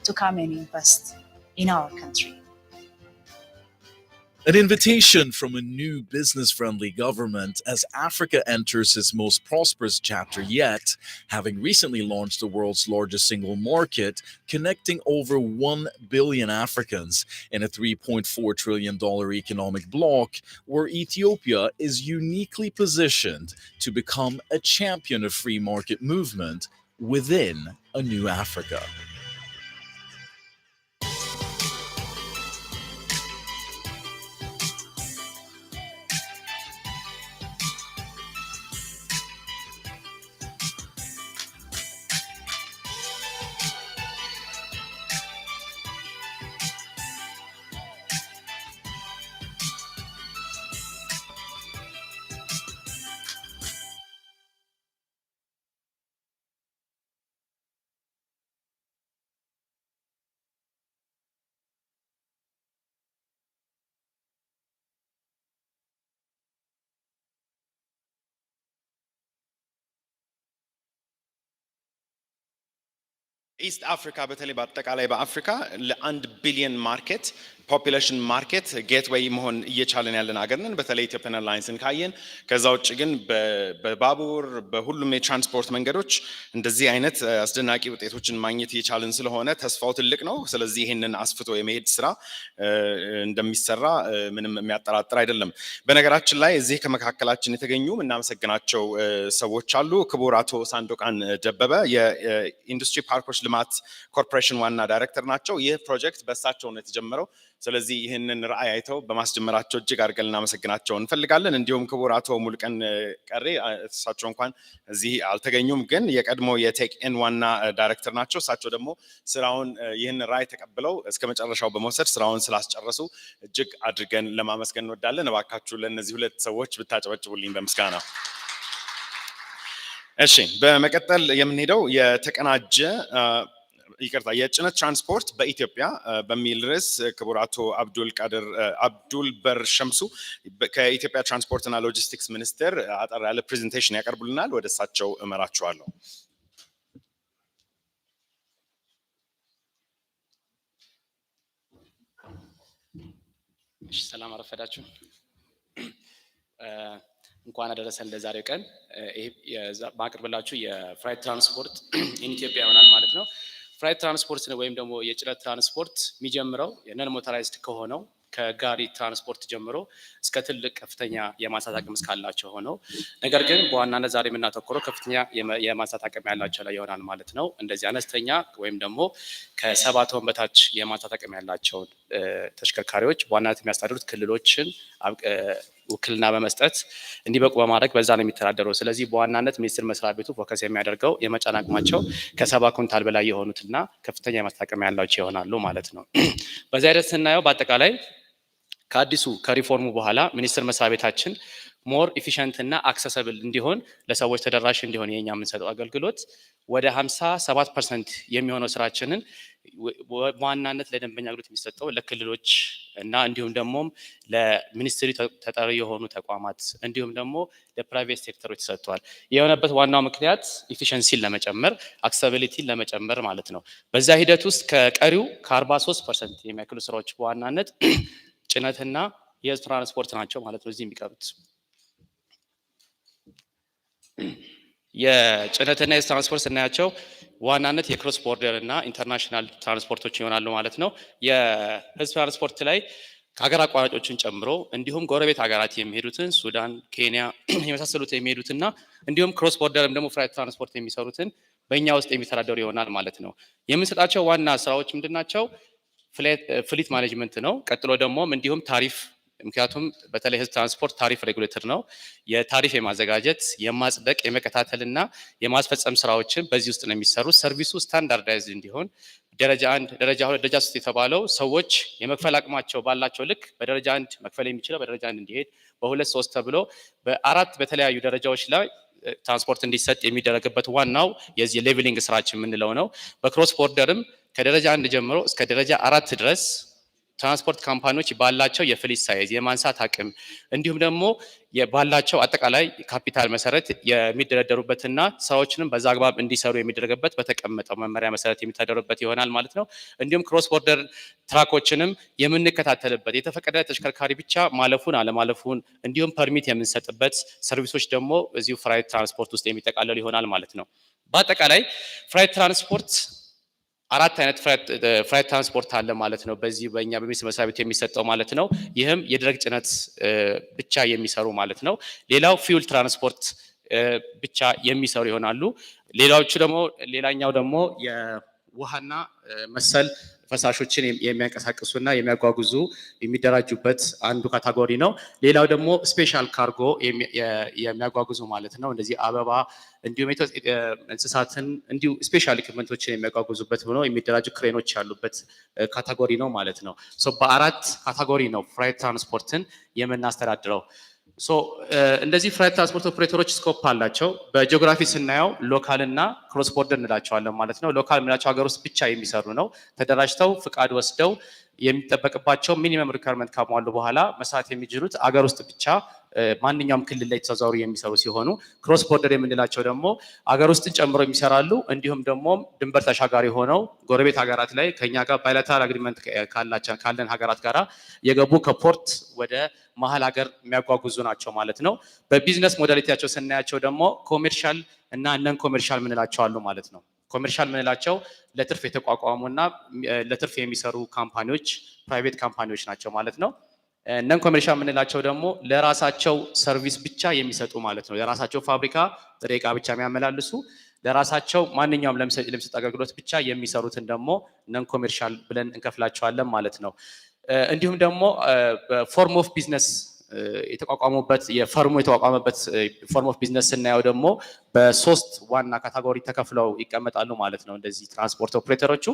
to come and invest in our country. An invitation from a new business-friendly government as Africa enters its most prosperous chapter yet, having recently launched the world's largest single market, connecting over 1 billion Africans in a $3.4 trillion economic bloc, where Ethiopia is uniquely positioned to become a champion of free market movement within a new Africa. ኢስት አፍሪካ በተለይ በአጠቃላይ በአፍሪካ ለ1 ቢሊዮን ማርኬት ፖፑሌሽን ማርኬት ጌትዌይ መሆን እየቻለን ያለን ሀገር ነን። በተለይ ኢትዮጵያን ኤርላይንስን ካየን ከዛ ውጭ ግን በባቡር በሁሉም የትራንስፖርት መንገዶች እንደዚህ አይነት አስደናቂ ውጤቶችን ማግኘት እየቻለን ስለሆነ ተስፋው ትልቅ ነው። ስለዚህ ይሄንን አስፍቶ የመሄድ ስራ እንደሚሰራ ምንም የሚያጠራጥር አይደለም። በነገራችን ላይ እዚህ ከመካከላችን የተገኙ እናመሰግናቸው ሰዎች አሉ። ክቡር አቶ ሳንዶቃን ደበበ የኢንዱስትሪ ፓርኮች ልማት ኮርፖሬሽን ዋና ዳይሬክተር ናቸው። ይህ ፕሮጀክት በእሳቸው ነው የተጀመረው። ስለዚህ ይህንን ራዕይ አይተው በማስጀመራቸው እጅግ አድርገን እናመሰግናቸው እንፈልጋለን። እንዲሁም ክቡር አቶ ሙልቀን ቀሬ እሳቸው እንኳን እዚህ አልተገኙም፣ ግን የቀድሞ የቴክኤን ዋና ዳይሬክተር ናቸው። እሳቸው ደግሞ ስራውን ይህን ራዕይ ተቀብለው እስከ መጨረሻው በመውሰድ ስራውን ስላስጨረሱ እጅግ አድርገን ለማመስገን እንወዳለን። እባካችሁ ለእነዚህ ሁለት ሰዎች ብታጨበጭቡልኝ በምስጋና። እሺ፣ በመቀጠል የምንሄደው የተቀናጀ የጭነት ትራንስፖርት በኢትዮጵያ በሚል ርዕስ ክቡር አቶ አብዱል በር ሸምሱ ከኢትዮጵያ ትራንስፖርትና ሎጂስቲክስ ሚኒስቴር አጠር ያለ ፕሬዘንቴሽን ያቀርቡልናል። ወደ እሳቸው እመራችኋለሁ። እሺ፣ ሰላም አረፈዳችሁ። እንኳን አደረሰን ለዛሬው ቀን። ይሄ ማቅርብላችሁ የፍራይት ትራንስፖርት ኢትዮጵያ ይሆናል ማለት ነው። ፍራይት ትራንስፖርት ወይም ደግሞ የጭነት ትራንስፖርት የሚጀምረው የነን ሞተራይዝድ ከሆነው ከጋሪ ትራንስፖርት ጀምሮ እስከ ትልቅ ከፍተኛ የማንሳት አቅም እስካላቸው ሆነው ነገር ግን በዋናነት ዛሬ የምናተኩረው ከፍተኛ የማንሳት አቅም ያላቸው ላይ ይሆናል ማለት ነው። እንደዚህ አነስተኛ ወይም ደግሞ ከ7 ቶን በታች የማንሳት አቅም ያላቸውን ተሽከርካሪዎች በዋናነት የሚያስተዳድሩት ክልሎችን ውክልና በመስጠት እንዲበቁ በማድረግ በዛ ነው የሚተዳደረው። ስለዚህ በዋናነት ሚኒስቴር መስሪያ ቤቱ ፎከስ የሚያደርገው የመጫን አቅማቸው ከ70 ኩንታል በላይ የሆኑትና ከፍተኛ የማንሳት አቅም ያላቸው ይሆናሉ ማለት ነው። በዛ ሂደት ስናየው በአጠቃላይ ከአዲሱ ከሪፎርሙ በኋላ ሚኒስቴር መስሪያ ቤታችን ሞር ኢፊሸንት እና አክሰሰብል እንዲሆን ለሰዎች ተደራሽ እንዲሆን የኛ የምንሰጠው አገልግሎት ወደ 57% የሚሆነው ስራችንን በዋናነት ለደንበኛ አገልግሎት የሚሰጠው ለክልሎች እና እንዲሁም ደግሞ ለሚኒስትሪ ተጠሪ የሆኑ ተቋማት እንዲሁም ደግሞ ለፕራይቬት ሴክተሮች ተሰጥቷል። የሆነበት ዋናው ምክንያት ኢፊሸንሲን ለመጨመር አክሰሲቢሊቲን ለመጨመር ማለት ነው። በዛ ሂደት ውስጥ ከቀሪው ከ43% የሚያክሉ ስራዎች በዋናነት ጭነትና የህዝብ ትራንስፖርት ናቸው ማለት ነው እዚህ የሚቀሩት። የጭነትና የህዝብ ትራንስፖርት ስናያቸው ዋናነት የክሮስ ቦርደር እና ኢንተርናሽናል ትራንስፖርቶች ይሆናሉ ማለት ነው። የህዝብ ትራንስፖርት ላይ ከሀገር አቋራጮችን ጨምሮ እንዲሁም ጎረቤት ሀገራት የሚሄዱትን ሱዳን፣ ኬንያ የመሳሰሉት የሚሄዱትና እንዲሁም ክሮስ ቦርደርም ደግሞ ፍራይት ትራንስፖርት የሚሰሩትን በእኛ ውስጥ የሚተዳደሩ ይሆናል ማለት ነው። የምንሰጣቸው ዋና ስራዎች ምንድናቸው? ፍሊት ማኔጅመንት ነው። ቀጥሎ ደግሞ እንዲሁም ታሪፍ፣ ምክንያቱም በተለይ ህዝብ ትራንስፖርት ታሪፍ ሬጉሌተር ነው። የታሪፍ የማዘጋጀት የማጽደቅ የመከታተልና የማስፈጸም ስራዎችን በዚህ ውስጥ ነው የሚሰሩት። ሰርቪሱ ስታንዳርዳይዝ እንዲሆን ደረጃ 1፣ ደረጃ 2፣ ደረጃ 3 የተባለው ሰዎች የመክፈል አቅማቸው ባላቸው ልክ በደረጃ 1 መክፈል የሚችለው በደረጃ 1 እንዲሄድ፣ በ2፣ 3 ተብሎ በ4 በተለያዩ ደረጃዎች ላይ ትራንስፖርት እንዲሰጥ የሚደረግበት ዋናው የዚህ ሌቭሊንግ ስራችን የምንለው ነው። በክሮስ ቦርደርም ከደረጃ 1 ጀምሮ እስከ ደረጃ 4 ድረስ ትራንስፖርት ካምፓኒዎች ባላቸው የፍሊት ሳይዝ የማንሳት አቅም እንዲሁም ደግሞ ባላቸው አጠቃላይ ካፒታል መሰረት የሚደረደሩበትና ስራዎችንም በዛ አግባብ እንዲሰሩ የሚደረግበት በተቀመጠው መመሪያ መሰረት የሚተዳደሩበት ይሆናል ማለት ነው። እንዲሁም ክሮስ ቦርደር ትራኮችንም የምንከታተልበት የተፈቀደ ተሽከርካሪ ብቻ ማለፉን አለማለፉን እንዲሁም ፐርሚት የምንሰጥበት ሰርቪሶች ደግሞ እዚሁ ፍራይት ትራንስፖርት ውስጥ የሚጠቃለሉ ይሆናል ማለት ነው። በአጠቃላይ ፍራይት ትራንስፖርት 4 አይነት ፍራይት ትራንስፖርት አለ ማለት ነው። በዚህ በእኛ በሚኒስቴር መስሪያ ቤት የሚሰጠው ማለት ነው። ይህም የደረቅ ጭነት ብቻ የሚሰሩ ማለት ነው። ሌላው ፊውል ትራንስፖርት ብቻ የሚሰሩ ይሆናሉ። ሌላኛው ደግሞ የውሃና መሰል ፈሳሾችን የሚያንቀሳቅሱና የሚያጓጉዙ የሚደራጁበት አንዱ ካታጎሪ ነው። ሌላው ደግሞ ስፔሻል ካርጎ የሚያጓጉዙ ማለት ነው። እንደዚህ አበባ እንዲሁም እንስሳትን እንዲሁ ስፔሻል ኢኩፕመንቶችን የሚያጓጉዙበት ሆኖ የሚደራጁ ክሬኖች ያሉበት ካታጎሪ ነው ማለት ነው። በ4 ካታጎሪ ነው ፍራይት ትራንስፖርትን የምናስተዳድረው። እንደዚህ ፍራይት ትራንስፖርት ኦፕሬተሮች ስኮፕ አላቸው። በጂኦግራፊ ስናየው ሎካል እና ክሮስ ቦርደር እንላቸዋለን ማለት ነው። ሎካል የምንላቸው ሀገር ውስጥ ብቻ የሚሰሩ ነው። ተደራጅተው ፍቃድ ወስደው የሚጠበቅባቸው ሚኒመም ሪኳርመንት ካሟሉ በኋላ መስራት የሚችሉት አገር ውስጥ ብቻ ማንኛውም ክልል ላይ ተዘዋውረው የሚሰሩ ሲሆኑ ክሮስ ቦርደር የምንላቸው ደግሞ አገር ውስጥን ጨምሮ የሚሰራሉ። እንዲሁም ደግሞ ድንበር ተሻጋሪ ሆነው ጎረቤት ሀገራት ላይ ከኛ ጋር ባይላተራል አግሪመንት ካለን ሀገራት ጋራ የገቡ ከፖርት ወደ መሀል ሀገር የሚያጓጉዙ ናቸው ማለት ነው። በቢዝነስ ሞዳሊቲያቸው ስናያቸው ደግሞ ኮሜርሻል እና ነን ኮሜርሻል ምንላቸው አሉ ማለት ነው። ኮሜርሻል ምንላቸው ለትርፍ የተቋቋሙና ለትርፍ የሚሰሩ ካምፓኒዎች ፕራይቬት ካምፓኒዎች ናቸው ማለት ነው። ነን ኮሜርሻል ምንላቸው ደግሞ ለራሳቸው ሰርቪስ ብቻ የሚሰጡ ማለት ነው። ለራሳቸው ፋብሪካ ጥሬ ዕቃ ብቻ የሚያመላልሱ ለራሳቸው ማንኛውም ለሚሰጥ አገልግሎት ብቻ የሚሰሩትን ደግሞ ነን ኮሜርሻል ብለን እንከፍላቸዋለን ማለት ነው። እንዲሁም ደግሞ ፎርም ኦፍ ቢዝነስ የተቋቋሙበት የተቋቋመበት ፎርም ኦፍ ቢዝነስ ስናየው ደግሞ በ3 ዋና ካታጎሪ ተከፍለው ይቀመጣሉ ማለት ነው። እንደዚህ ትራንስፖርት ኦፕሬተሮቹ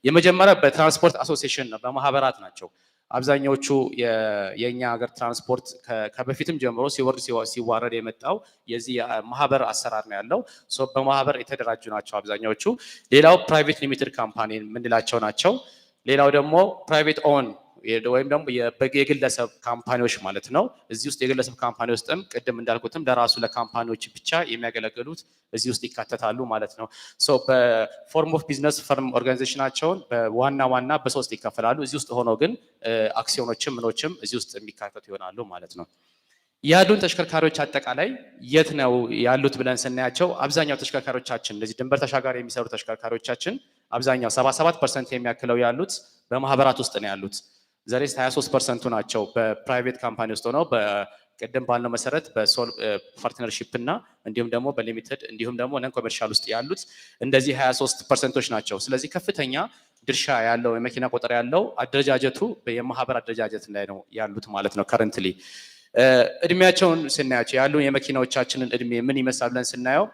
የመጀመሪያ በትራንስፖርት አሶሲዬሽን ነው፣ በማህበራት ናቸው። አብዛኛዎቹ የኛ ሀገር ትራንስፖርት ከበፊትም ጀምሮ ሲወርድ ሲዋረድ የመጣው የዚህ ማህበር አሰራር ነው ያለው። በማህበር የተደራጁ ናቸው አብዛኛዎቹ። ሌላው ፕራይቬት ሊሚትድ ካምፓኒ የምንላቸው ናቸው። ሌላው ደግሞ ፕራይቬት ኦን ወይም ደግሞ የግለሰብ ካምፓኒዎች ማለት ነው። እዚህ ውስጥ የግለሰብ ካምፓኒ ውስጥም ቅድም እንዳልኩትም ለራሱ ለካምፓኒዎች ብቻ የሚያገለግሉት እዚህ ውስጥ ይካተታሉ ማለት ነው። በፎርም ኦፍ ቢዝነስ ፈርም ኦርጋናይዜሽናቸውን በዋና በ3 ይከፈላሉ። እዚህ ውስጥ ሆነው ግን አክሲዮኖችም ምኖችም እዚህ ውስጥ የሚካተቱ ይሆናሉ ማለት ነው። ያሉን ተሽከርካሪዎች አጠቃላይ የት ነው ያሉት ብለን ስናያቸው አብዛኛው ተሽከርካሪዎቻችን እንደዚህ ድንበር ተሻጋሪ የሚሰሩ ተሽከርካሪዎቻችን አብዛኛው 77% የሚያክለው ያሉት በማህበራት ውስጥ ነው ያሉት። ዘሬስ 23% ናቸው በፕራይቬት ካምፓኒ ውስጥ ሆነው በቅድም ባልነው መሰረት በሶል ፓርትነርሺፕ እና እንዲሁም ደግሞ በሊሚትድ እንዲሁም ደግሞ ነን ኮሜርሻል ውስጥ ያሉት እንደዚህ 23%ቶች ናቸው። ስለዚህ ከፍተኛ ድርሻ ያለው የመኪና ቁጥር ያለው አደረጃጀቱ የማህበር አደረጃጀት ላይ ነው ያሉት ማለት ነው። ከረንትሊ እድሜያቸውን ስናያቸው ያሉ የመኪናዎቻችንን እድሜ ምን ይመስላል ብለን ስናየው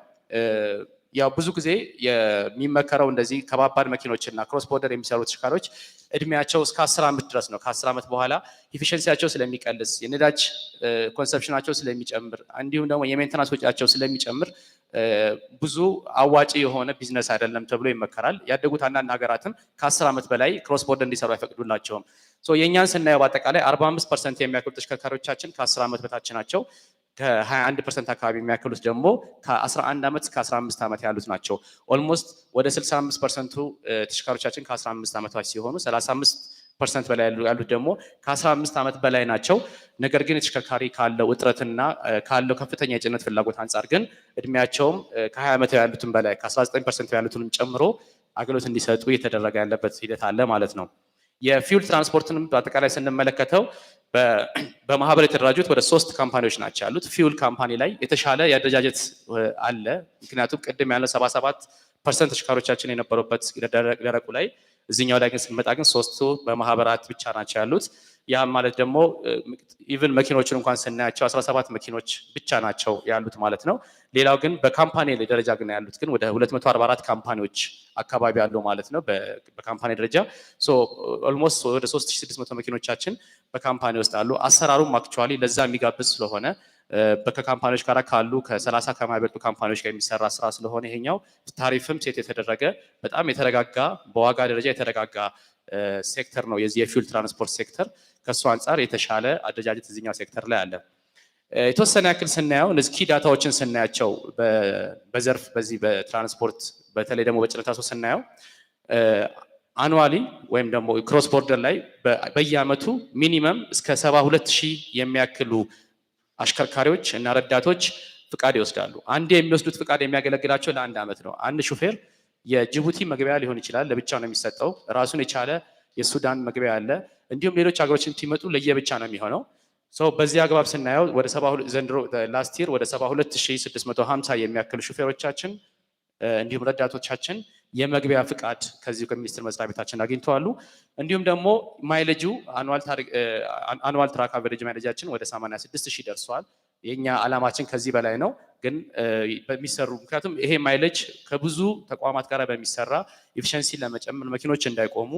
ያው ብዙ ጊዜ የሚመከረው እንደዚህ ከባባድ መኪኖችና ክሮስ ቦርደር የሚሰሩ ተሽከርካሪዎች እድሜያቸው እስከ 10 ዓመት ድረስ ነው። ከ10 ዓመት በኋላ ኢፊሸንሲያቸው ስለሚቀንስ የነዳጅ ኮንሰፕሽናቸው ስለሚጨምር እንዲሁም ደግሞ የሜንተናንስ ወጪያቸው ስለሚጨምር ብዙ አዋጪ የሆነ ቢዝነስ አይደለም ተብሎ ይመከራል። ያደጉት አንዳንድ ሀገራትም ከ10 ዓመት በላይ ክሮስ ቦርደር እንዲሰሩ አይፈቅዱላቸውም። የእኛን ስናየው በአጠቃላይ 45% የሚያክሉ ተሽከርካሪዎቻችን ከ10 ዓመት በታች ናቸው። ከ21% አካባቢ የሚያክሉት ደግሞ ከ11 ዓመት እስከ 15 ዓመት ያሉት ናቸው። ኦልሞስት ወደ 65% ተሽከርካሪዎቻችን ከ15 ዓመት በታች ሲሆኑ 35 ፐርሰንት በላይ ያሉት ደግሞ ከ15 ዓመት በላይ ናቸው። ነገር ግን ተሽከርካሪ ካለው እጥረትና ካለው ከፍተኛ የጭነት ፍላጎት አንጻር ግን እድሜያቸውም ከ20 ዓመት ያሉትን በላይ ከ19% ያሉትንም ጨምሮ አገልግሎት እንዲሰጡ እየተደረገ ያለበት ሂደት አለ ማለት ነው። የፊውል ትራንስፖርትንም በአጠቃላይ ስንመለከተው በማህበር የተደራጁት ወደ 3 ካምፓኒዎች ናቸው ያሉት። ፊውል ካምፓኒ ላይ የተሻለ የአደረጃጀት አለ። ምክንያቱም ቅድም ያለው 77% ተሽከርካሪዎቻችን የነበሩበት ደረቁ ላይ እዚህኛው ላይ ግን ስንመጣ ግን 3ቱ በማህበራት ብቻ ናቸው ያሉት። ያ ማለት ደግሞ ኢቭን መኪኖችን እንኳን ስናያቸው 17 መኪኖች ብቻ ናቸው ያሉት ማለት ነው። ሌላው ግን በካምፓኒ ደረጃ ግን ያሉት ግን ወደ 244 ካምፓኒዎች አካባቢ ያሉ ማለት ነው በካምፓኒ ደረጃ። ሶ ኦልሞስት ወደ 3600 መኪኖቻችን በካምፓኒ ውስጥ አሉ። አሰራሩም አክቹአሊ ለዛ የሚጋብዝ ስለሆነ ከካምፓኒዎች ጋር ካሉ ከ30 ከማይበልጡ ካምፓኒዎች ጋር የሚሰራ ስራ ስለሆነ ይሄኛው ታሪፍም ሴት የተደረገ በጣም የተረጋጋ በዋጋ ደረጃ የተረጋጋ ሴክተር ነው የዚህ የፊውል ትራንስፖርት ሴክተር። ከሱ አንጻር የተሻለ አደረጃጀት እዚህኛው ሴክተር ላይ አለ። የተወሰነ ያክል ስናየው እነዚህ ኪ ዳታዎችን ስናያቸው በዘርፍ በዚህ በትራንስፖርት በተለይ ደግሞ በጭነት ስናየው አኑዋሊ ወይም ደግሞ ክሮስ ቦርደር ላይ በየአመቱ ሚኒመም እስከ 72000 የሚያክሉ አሽከርካሪዎች እና ረዳቶች ፍቃድ ይወስዳሉ። አንዴ የሚወስዱት ፍቃድ የሚያገለግላቸው ለ1 አመት ነው። አንድ ሹፌር የጅቡቲ መግቢያ ሊሆን ይችላል ለብቻ ነው የሚሰጠው። ራሱን የቻለ የሱዳን መግቢያ አለ። እንዲሁም ሌሎች ሀገሮችን ሲመጡ ለየብቻ ነው የሚሆነው። በዚህ አግባብ ስናየው ወደ 72 ዘንድሮ ላስት ይር ወደ 72650 የሚያክሉ ሹፌሮቻችን እንዲሁም ረዳቶቻችን የመግቢያ ፍቃድ ከዚህ ከሚኒስትር መስሪያ ቤታችን አግኝተዋል። እንዲሁም ደግሞ ማይሌጁ አኑዋል ትራክ አቨሬጅ ማይሌጃችን ወደ 86000 ደርሷል። የኛ አላማችን ከዚህ በላይ ነው። ግን በሚሰሩ ምክንያቱም ይሄ ማይሌጅ ከብዙ ተቋማት ጋር በሚሰራ ኤፊሽንሲ ለመጨመር መኪኖች እንዳይቆሙ